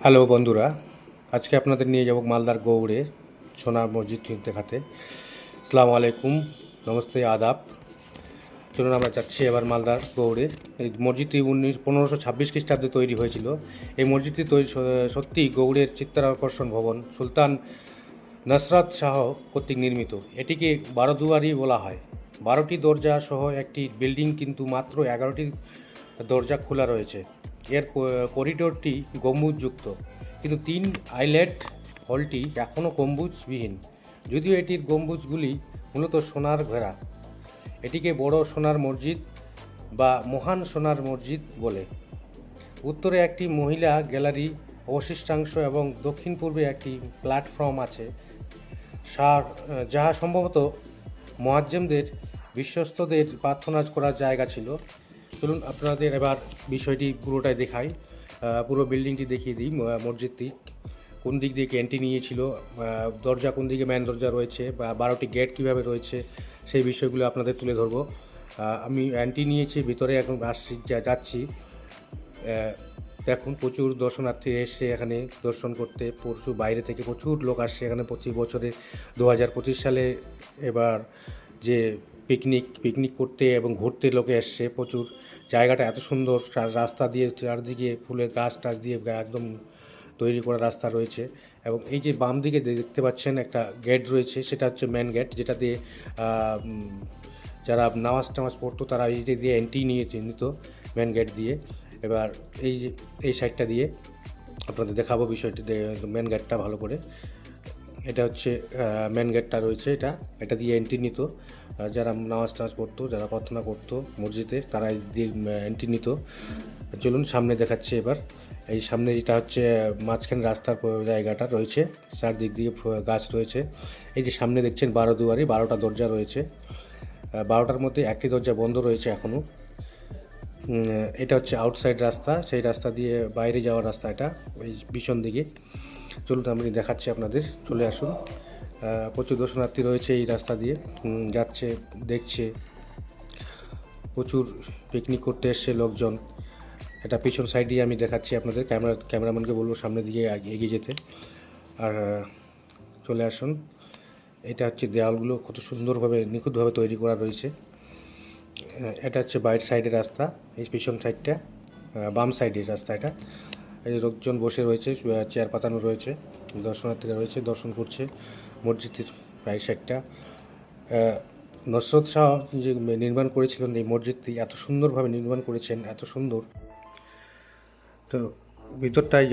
Hello বন্ধুরা, আজকে আপনাদের নিয়ে যাব মালদার গৌড়ে সোনার মসজিদ দেখাতে। আসসালামু আলাইকুম, নমস্তে, আদাব। চলুন আমরা যাচ্ছি এবার মালদার গৌড়ে। এই মসজিদটি 1526 খ্রিস্টাব্দে তৈরি হয়েছিল। এই মসজিদটি তৈরি সত্যিই গৌড়ের চিত্তাকর্ষণ ভবন সুলতান নসরত শাহ কর্তৃক নির্মিত। এটিকে 12 দুয়ারি বলা হয়। 12টি দরজা সহ একটি বিল্ডিং, কিন্তু মাত্র 11টি দরজা খোলা রয়েছে। এর করিডোরটি গম্বুজযুক্ত, কিন্তু 3 আইল্যান্ড হলটি এখনও গম্বুজবিহীন, যদিও এটির গম্বুজগুলি মূলত সোনার ঘেরা। এটিকে বড় সোনার মসজিদ বা মহান সোনার মসজিদ বলে। উত্তরে একটি মহিলা গ্যালারি অবশিষ্টাংশ এবং দক্ষিণ পূর্বে একটি প্ল্যাটফর্ম আছে, যাহা সম্ভবত মুয়াজ্জিমদের বিশ্বস্তদের প্রার্থনা করার জায়গা ছিল। চলুন আপনাদের এবার বিষয়টি পুরোটাই দেখাই। পুরো বিল্ডিংটি দেখিয়ে দিই। মসজিদটি কোন দিক দিয়ে এন্ট্রি নিয়েছিল, দরজা কোন দিকে মেন দরজা রয়েছে, বা 12টি গেট কীভাবে রয়েছে, সেই বিষয়গুলো আপনাদের তুলে ধরবো। আমি এন্ট্রি নিয়েছি, ভিতরে এখন যাচ্ছি। দেখুন, প্রচুর দর্শনার্থী এসে এখানে দর্শন করতে। প্রচুর বাইরে থেকে প্রচুর লোক আসছে এখানে প্রতি বছরে। 2025 সালে এবার যে পিকনিক করতে এবং ঘুরতে লোকে এসছে প্রচুর। জায়গাটা এত সুন্দর, রাস্তা দিয়ে চারদিকে ফুলের গাছ টাছ দিয়ে একদম তৈরি করা রাস্তা রয়েছে। এবং এই যে বাম দিকে দেখতে পাচ্ছেন একটা গেট রয়েছে, সেটা হচ্ছে মেন গেট, যেটা দিয়ে যারা নামাজ টামাজ পড়তো তারা এই যে দিয়ে এন্ট্রি নিত মেন গেট দিয়ে। এবার এই সাইডটা দিয়ে আপনাদের দেখাবো বিষয়টি, মেন গেটটা ভালো করে। এটা হচ্ছে মেন গেটটা রয়েছে, এটা দিয়ে এন্ট্রি নিত। যারা নামাজ টামাজ পড়তো, যারা প্রার্থনা করতো মসজিদে, তারা এই দিয়ে এন্ট্রি নিত। চলুন সামনে দেখাচ্ছে এবার। এই সামনে এটা হচ্ছে মাঝখানে রাস্তার জায়গাটা রয়েছে, চারদিক দিয়ে গাছ রয়েছে। এই যে সামনে দেখছেন 12 দুয়ারি, 12টা দরজা রয়েছে। 12টার মধ্যে একটি দরজা বন্ধ রয়েছে এখনও। এটা হচ্ছে আউটসাইড রাস্তা, সেই রাস্তা দিয়ে বাইরে যাওয়ার রাস্তা, এটা ওই পিছন দিকে। চলুন আমি দেখাচ্ছি আপনাদের, চলে আসুন। প্রচুর দর্শনার্থী রয়েছে এই রাস্তা দিয়ে, যাচ্ছে, দেখছে। প্রচুর পিকনিক করতে এসছে লোকজন। এটা পিছন সাইডে আমি দেখাচ্ছি আপনাদের। ক্যামেরাম্যানকে বলবো সামনের দিকে এগিয়ে যেতে। আর চলে আসুন। এটা হচ্ছে দেওয়ালগুলো কত সুন্দরভাবে নিখুঁতভাবে তৈরি করা রয়েছে। এটা হচ্ছে বাইরের সাইডের রাস্তা, এই পিছন সাইডটা বাম সাইডের রাস্তা। এটা এই লোকজন বসে রয়েছে, চেয়ার পাতানো রয়েছে, দর্শনার্থীরা রয়েছে, দর্শন করছে মসজিদের রাইট সাইডটা। নসরত শাহ যে নির্মাণ করেছিলেন এই মসজিদটি, এত সুন্দরভাবে নির্মাণ করেছেন, এত সুন্দর। তো ভিতরটায়